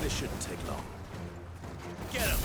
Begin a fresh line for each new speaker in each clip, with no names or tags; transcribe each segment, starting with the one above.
This shouldn't take long.
Get him!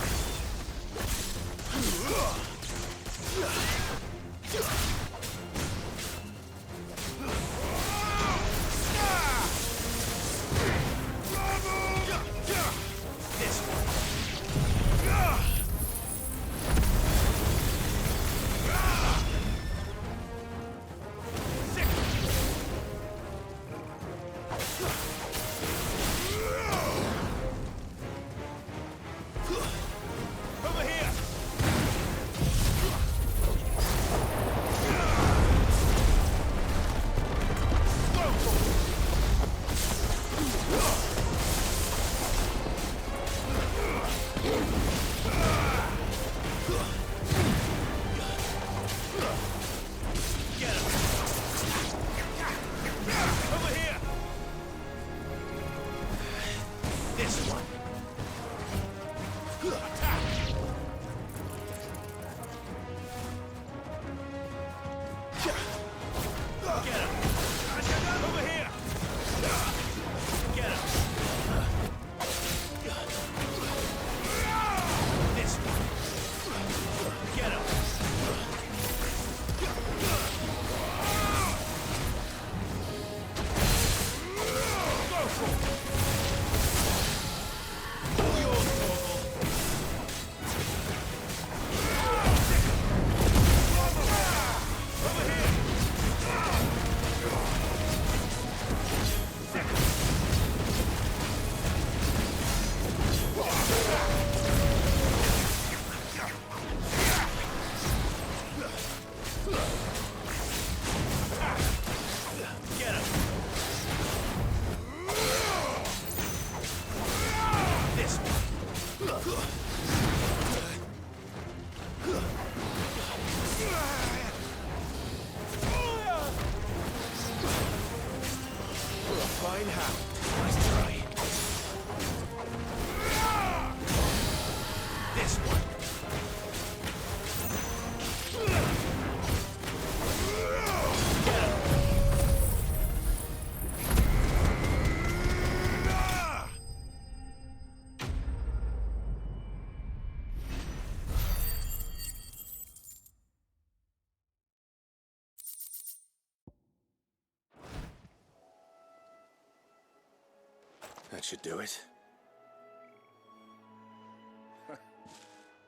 That should do it.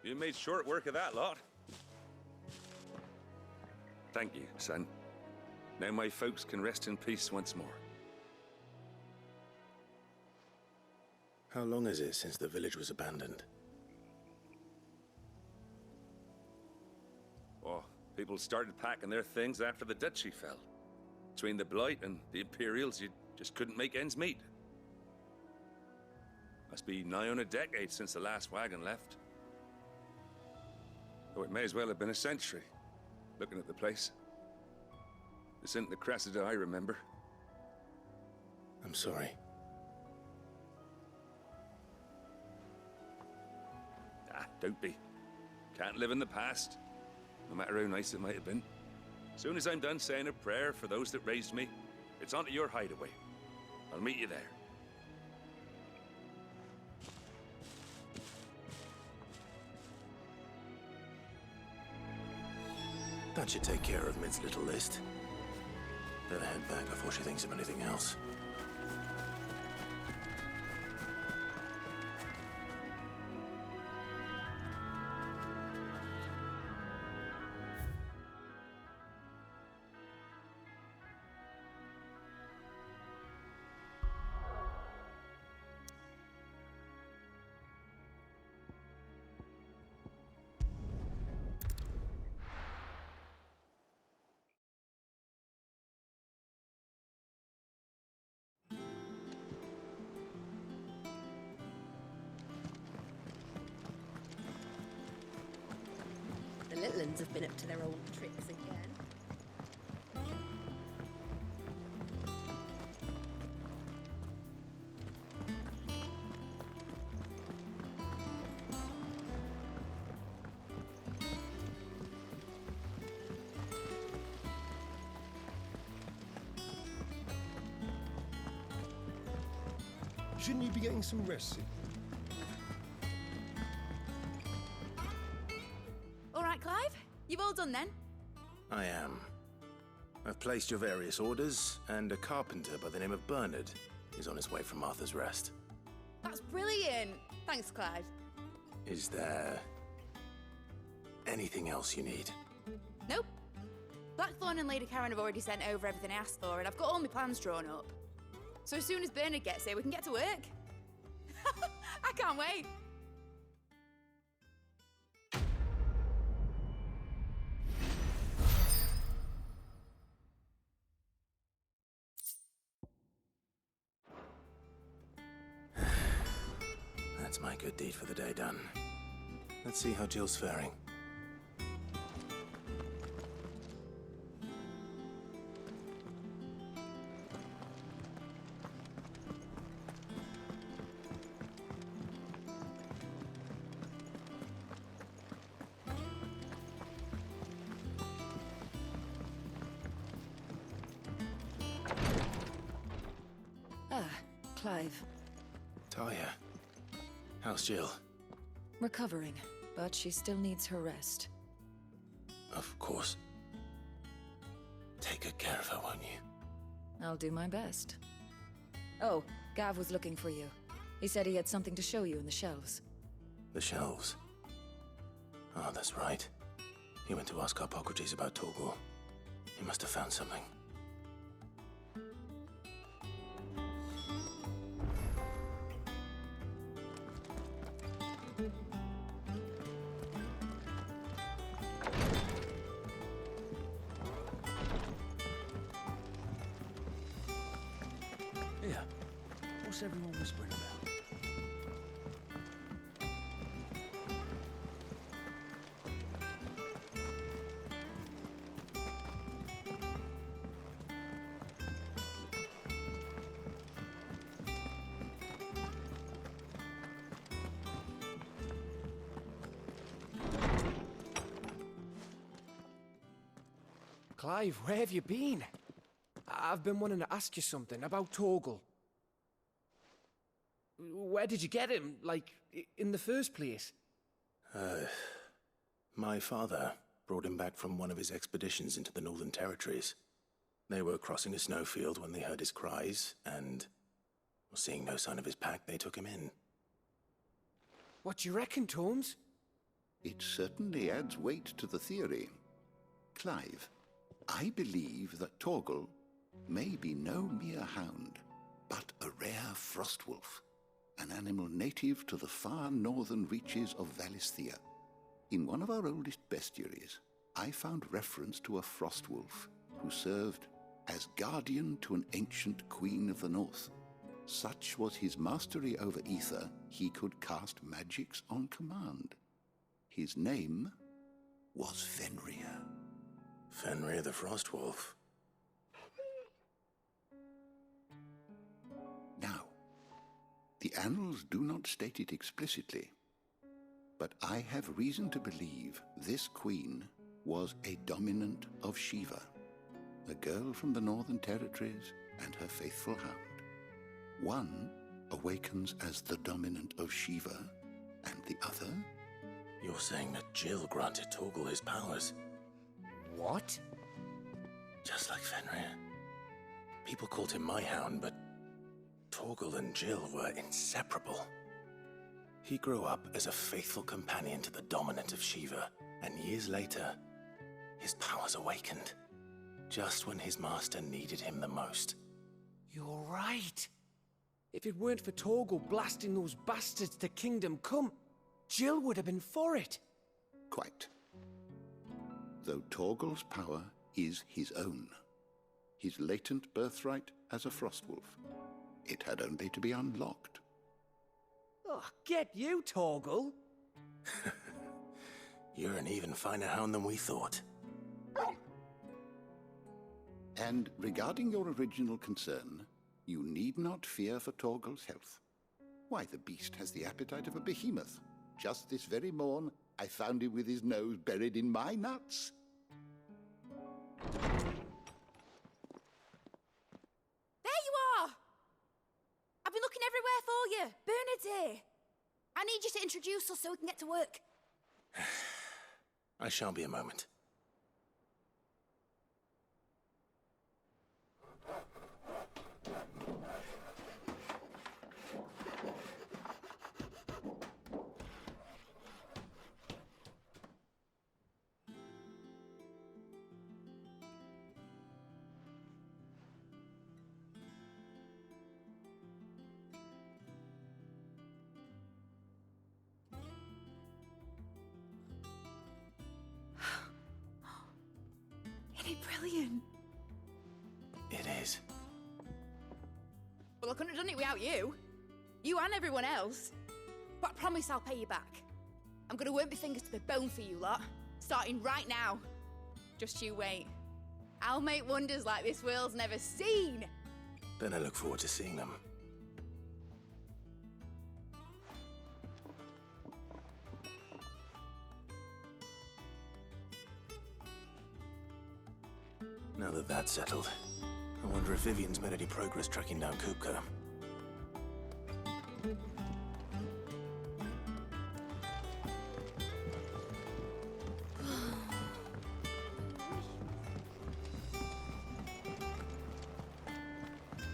You made short work of that lot. Thank you, son. Now my folks can rest in peace once more.
How long is it since the village was abandoned?
Oh, people started packing their things after the duchy fell. Between the Blight and the Imperials, you just couldn't make ends meet. Must be nigh on a decade since the last wagon left. Though it may as well have been a century, looking at the place. This isn't the Cressida I remember.
I'm sorry.
Ah, don't be. Can't live in the past, no matter how nice it might have been. Soon as I'm done saying a prayer for those that raised me, it's on to your hideaway. I'll meet you there.
That should take care of Mid's little list. Better head back before she thinks of anything else.
The Littlands have been up to their old tricks again.
Shouldn't you be getting some rest soon? Clive? You've all done then?
I am. I've placed your various orders, and a carpenter by the name of Bernard is on his way from Arthur's Rest.
That's brilliant. Thanks, Clive.
Is there anything else you need?
Nope. Blackthorn and Lady Karen have already sent over everything I asked for, and I've got all my plans drawn up. So as soon as Bernard gets here, we can get to work. I can't wait.
That's my good deed for the day done. Let's see how Jill's faring.
Clive.
Talia, how's Jill?
Recovering, but she still needs her rest.
Of course. Take good care of her, won't you?
I'll do my best. Oh, Gav was looking for you. He said he had something to show you in the shelves.
The shelves? Oh, that's right. He went to ask Harpocrates about Torgal. He must have found something.
Here. What's everyone whispering about?
Clive, where have you been? I've been wanting to ask you something about Torgal. Where did you get him, like, in the first place?
My father brought him back from one of his expeditions into the Northern Territories. They were crossing a snowfield when they heard his cries, and seeing no sign of his pack, they took him in.
What do you reckon, Tomes?
It certainly adds weight to the theory. Clive, I believe that Torgal may be no mere hound, but a rare frostwolf, an animal native to the far northern reaches of Valisthea. In one of our oldest bestiaries, I found reference to a frostwolf who served as guardian to an ancient queen of the north. Such was his mastery over ether, he could cast magics on command. His name was Fenrir.
Fenrir the Frostwolf.
Now, the annals do not state it explicitly, but I have reason to believe this queen was a dominant of Shiva, a girl from the Northern Territories and her faithful hound. One awakens as the dominant of Shiva, and the other...
You're saying that Jill granted Torgal his powers?
What?
Just like Fenrir. People called him my hound, but Torgal and Jill were inseparable. He grew up as a faithful companion to the dominant of Shiva, and years later, his powers awakened, just when his master needed him the most.
You're right. If it weren't for Torgal blasting those bastards to Kingdom Come, Jill would have been for it.
Quite. Though Torgal's power is his own, his latent birthright as a Frostwolf, it had only to be unlocked.
Oh, get you, Torgal!
You're an even finer hound than we thought.
And regarding your original concern, you need not fear for Torgal's health. Why, the beast has the appetite of a behemoth. Just this very morn, I found him with his nose buried in my nuts.
There you are! I've been looking everywhere for you. Bernard's here. I need you to introduce us so we can get to work.
I shall be a moment.
Isn't it brilliant?
It is.
Well, I couldn't have done it without you. You and everyone else. But I promise I'll pay you back. I'm gonna work my fingers to the bone for you lot. Starting right now. Just you wait. I'll make wonders like this world's never seen.
Then I look forward to seeing them. Now that that's settled, I wonder if Vivian's made any progress tracking down Kupka.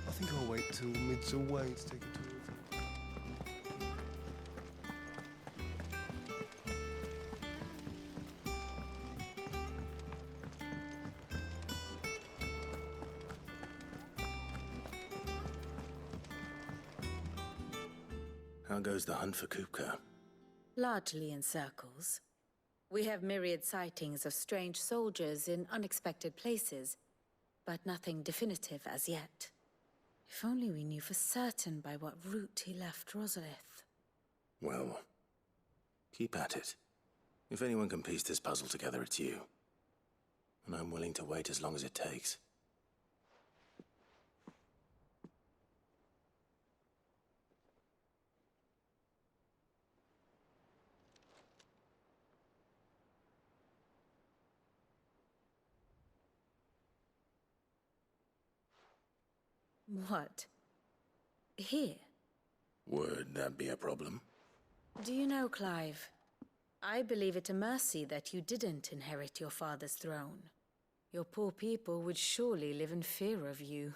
I think I'll wait till mid's away to take a tour of it.
How goes the hunt for Kupka?
Largely in circles. We have myriad sightings of strange soldiers in unexpected places, but nothing definitive as yet. If only we knew for certain by what route he left Rosalith.
Well, keep at it. If anyone can piece this puzzle together, it's you. And I'm willing to wait as long as it takes.
What? Here?
Would that be a problem?
Do you know, Clive? I believe it a mercy that you didn't inherit your father's throne. Your poor people would surely live in fear of you.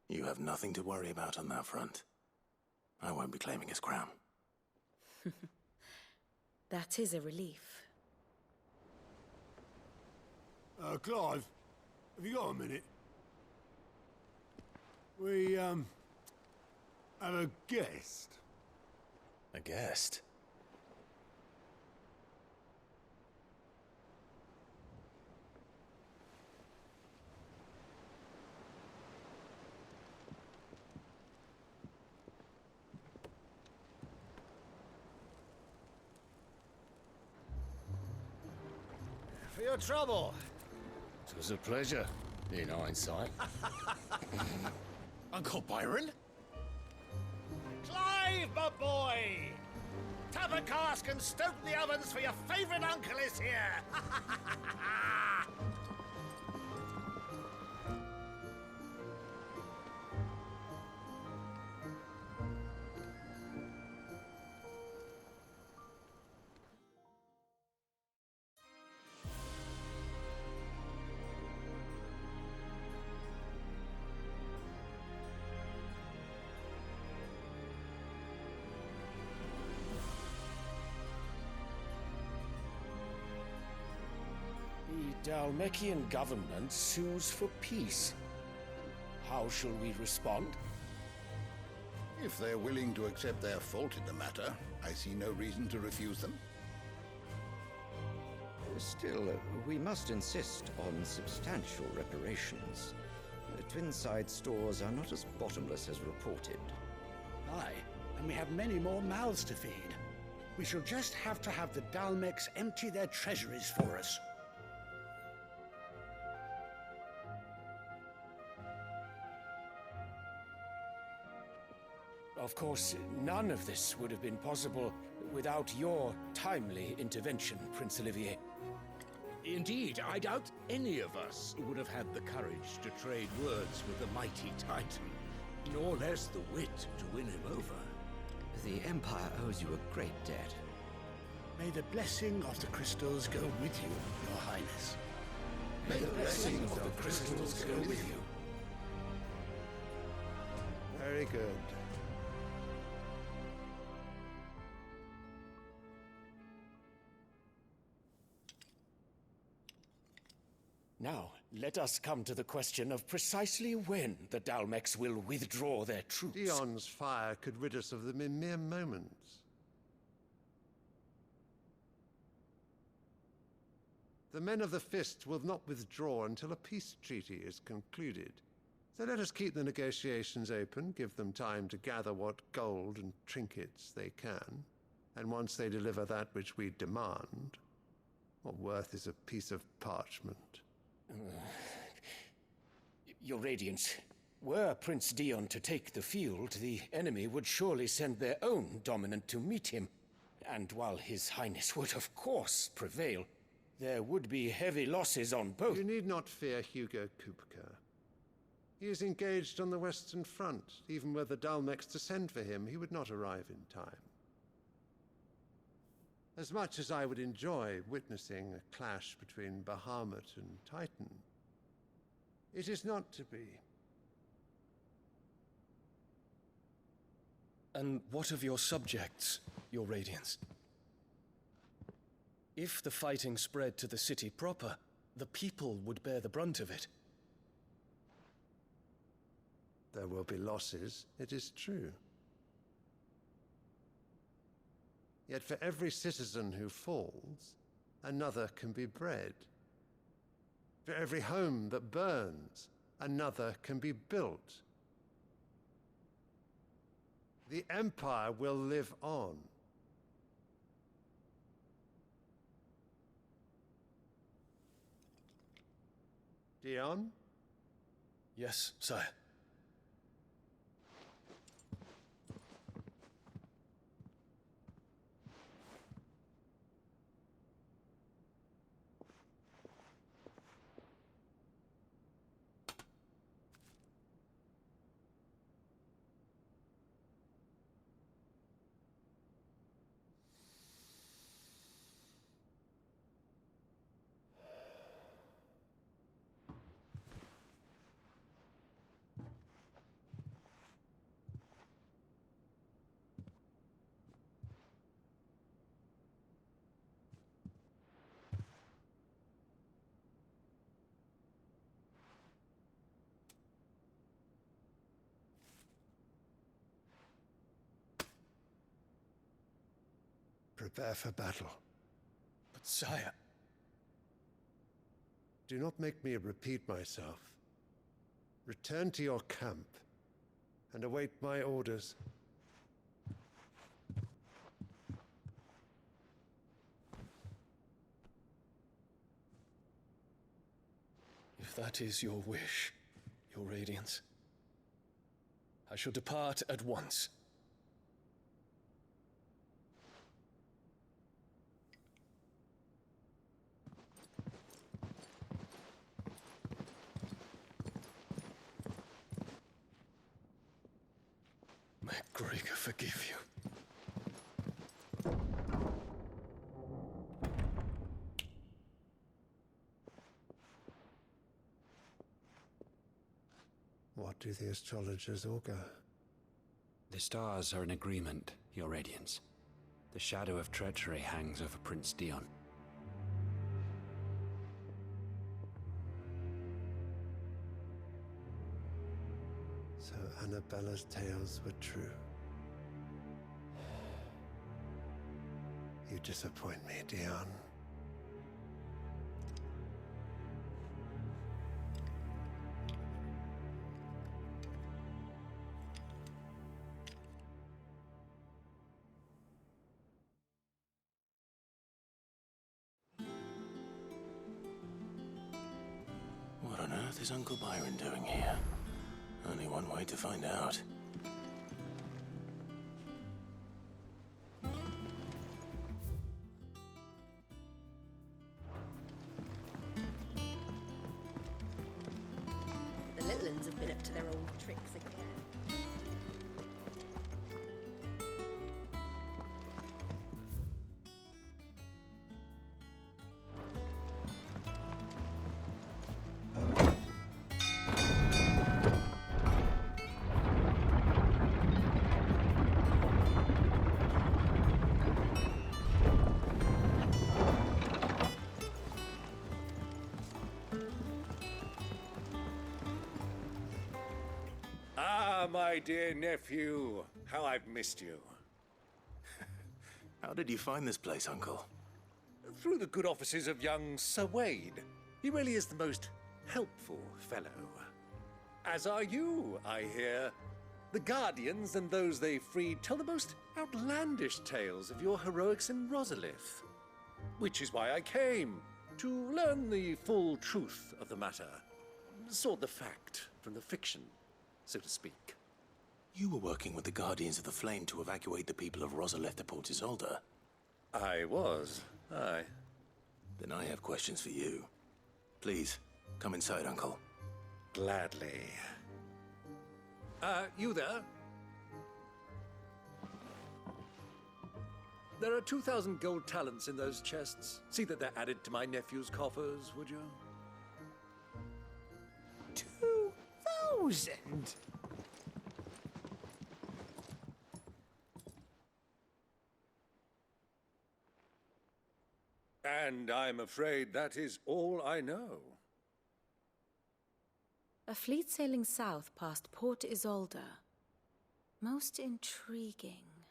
You have nothing to worry about on that front. I won't be claiming his crown.
That is a relief.
Clive, have you got a minute? We, have a guest.
A guest?
For your trouble. It was a pleasure, in hindsight.
Uncle Byron?
Clive, my boy! Tap a cask and stoke the ovens for your favorite uncle is here!
The Dalmekian government sues for peace. How shall we respond?
If they're willing to accept their fault in the matter, I see no reason to refuse them.
Still, we must insist on substantial reparations. Twinside stores are not as bottomless as reported.
Aye, and we have many more mouths to feed. We shall just have to have the Dalmeks empty their treasuries for us.
Of course, none of this would have been possible without your timely intervention, Prince Olivier.
Indeed, I doubt any of us would have had the courage to trade words with the mighty Titan, nor less the wit to win him over.
The Empire owes you a great debt.
May the blessing of the crystals go with you, Your Highness.
May the blessing of the crystals go with you.
Very good.
Now, let us come to the question of precisely when the Dalmex will withdraw their troops.
Dion's fire could rid us of them in mere moments. The men of the Fist will not withdraw until a peace treaty is concluded. So let us keep the negotiations open, give them time to gather what gold and trinkets they can, and once they deliver that which we demand, what worth is a piece of parchment?
Your Radiance, were Prince Dion to take the field, the enemy would surely send their own dominant to meet him. And while His Highness would of course prevail, there would be heavy losses on both.
You need not fear Hugo Kupka. He is engaged on the Western Front. Even were the Dalmex to send for him, he would not arrive in time. As much as I would enjoy witnessing a clash between Bahamut and Titan, it is not to be.
And what of your subjects, Your Radiance? If the fighting spread to the city proper, the people would bear the brunt of it.
There will be losses, it is true. Yet for every citizen who falls, another can be bred. For every home that burns, another can be built. The Empire will live on. Dion?
Yes, sire.
Prepare for battle.
But sire...
Do not make me repeat myself. Return to your camp and await my orders.
If that is your wish, Your Radiance, I shall depart at once. May Gregor forgive you.
What do the astrologers augur?
The stars are in agreement, Your Radiance. The shadow of treachery hangs over Prince Dion.
So Annabella's tales were true. You disappoint me, Dion.
What on earth is Uncle Byron doing here? Only one way to find out.
The little ones have been up to their old tricks again.
My dear nephew, how I've missed you.
How did you find this place, Uncle?
Through the good offices of young Sir Wade. He really is the most helpful fellow. As are you, I hear. The Guardians and those they freed tell the most outlandish tales of your heroics in Rosalith. Which is why I came, to learn the full truth of the matter. Sort the fact from the fiction, so to speak.
You were working with the Guardians of the Flame to evacuate the people of Rosalith to Port Isolde.
I was, aye.
Then I have questions for you. Please, come inside, Uncle.
Gladly. You there? There are 2,000 gold talents in those chests. See that they're added to my nephew's coffers, would you?
2,000?
And I'm afraid that is all I know.
A fleet sailing south past Port Isolde. Most intriguing.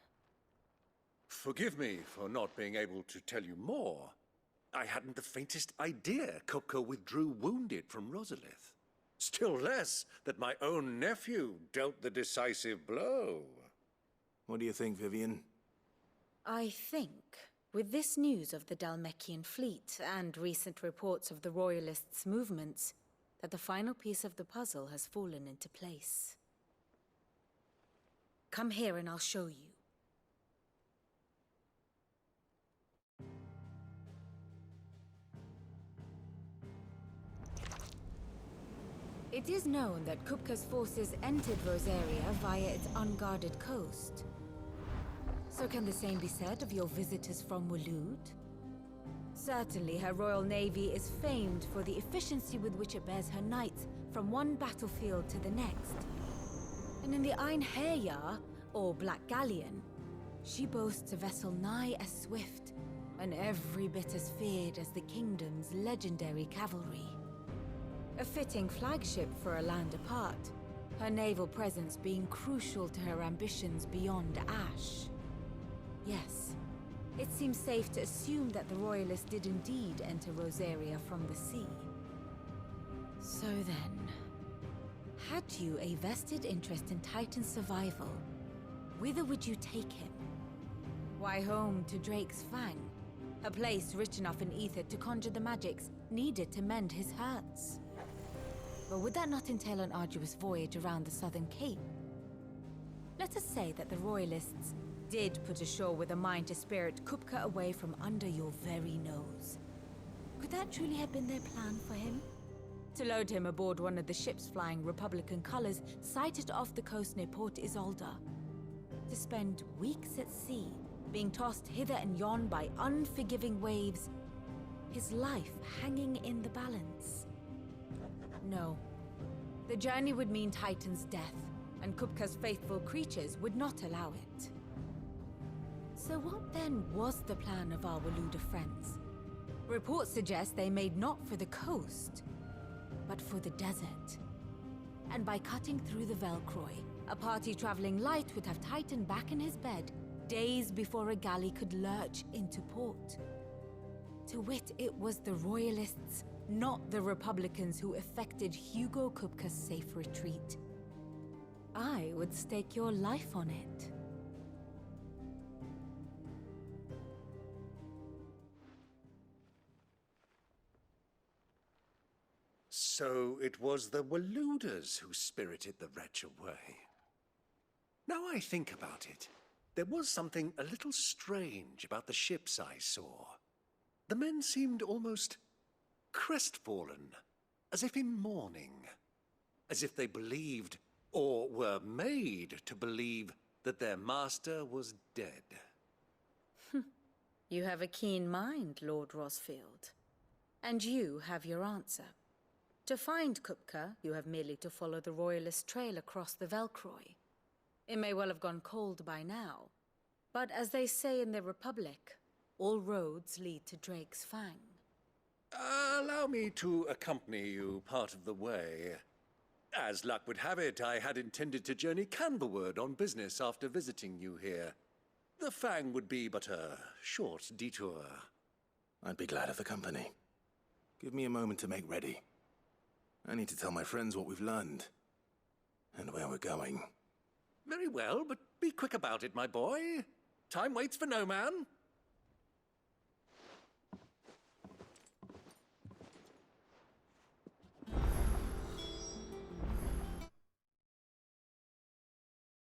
Forgive me for not being able to tell you more. I hadn't the faintest idea Kupka withdrew wounded from Rosalith. Still less that my own nephew dealt the decisive blow.
What do you think, Vivian?
I think, with this news of the Dalmekian fleet and recent reports of the Royalists' movements, that the final piece of the puzzle has fallen into place. Come here and I'll show you. It is known that Kupka's forces entered Rosaria via its unguarded coast. So can the same be said of your visitors from Waloed? Certainly, her Royal Navy is famed for the efficiency with which it bears her knights from one battlefield to the next. And in the Einherjar, or Black Galleon, she boasts a vessel nigh as swift and every bit as feared as the kingdom's legendary cavalry. A fitting flagship for a land apart, her naval presence being crucial to her ambitions beyond Ash. Yes. It seems safe to assume that the Royalists did indeed enter Rosaria from the sea. So then, had you a vested interest in Titan's survival, whither would you take him? Why, home to Drake's Fang, a place rich enough in ether to conjure the magics needed to mend his hurts. But would that not entail an arduous voyage around the southern cape? Let us say that the Royalists did put ashore with a mind to spirit Kupka away from under your very nose. Could that truly have been their plan for him? To load him aboard one of the ships flying Republican colors sighted off the coast near Port Isolde. To spend weeks at sea, being tossed hither and yon by unforgiving waves, his life hanging in the balance. No. The journey would mean Titan's death, and Kupka's faithful creatures would not allow it. So what then was the plan of our Waloed friends? Reports suggest they made not for the coast, but for the desert. And by cutting through the Velcroy, a party traveling light would have Titan back in his bed days before a galley could lurch into port. To wit, it was the Royalists, not the Republicans, who effected Hugo Kupka's safe retreat. I would stake your life on it.
So it was the Waloeders who spirited the wretch away. Now I think about it, there was something a little strange about the ships I saw. The men seemed almost crestfallen, as if in mourning, as if they believed, or were made to believe, that their master was dead.
You have a keen mind, Lord Rosfield. And you have your answer. To find Kupka, you have merely to follow the Royalist trail across the Velcroy. It may well have gone cold by now, but as they say in the Republic, all roads lead to Drake's Fang.
Allow me to accompany you part of the way. As luck would have it, I had intended to journey Canberward on business after visiting you here. The Fang would be but a short detour.
I'd be glad of the company. Give me a moment to make ready. I need to tell my friends what we've learned. And where we're going.
Very well, but be quick about it, my boy. Time waits for no man.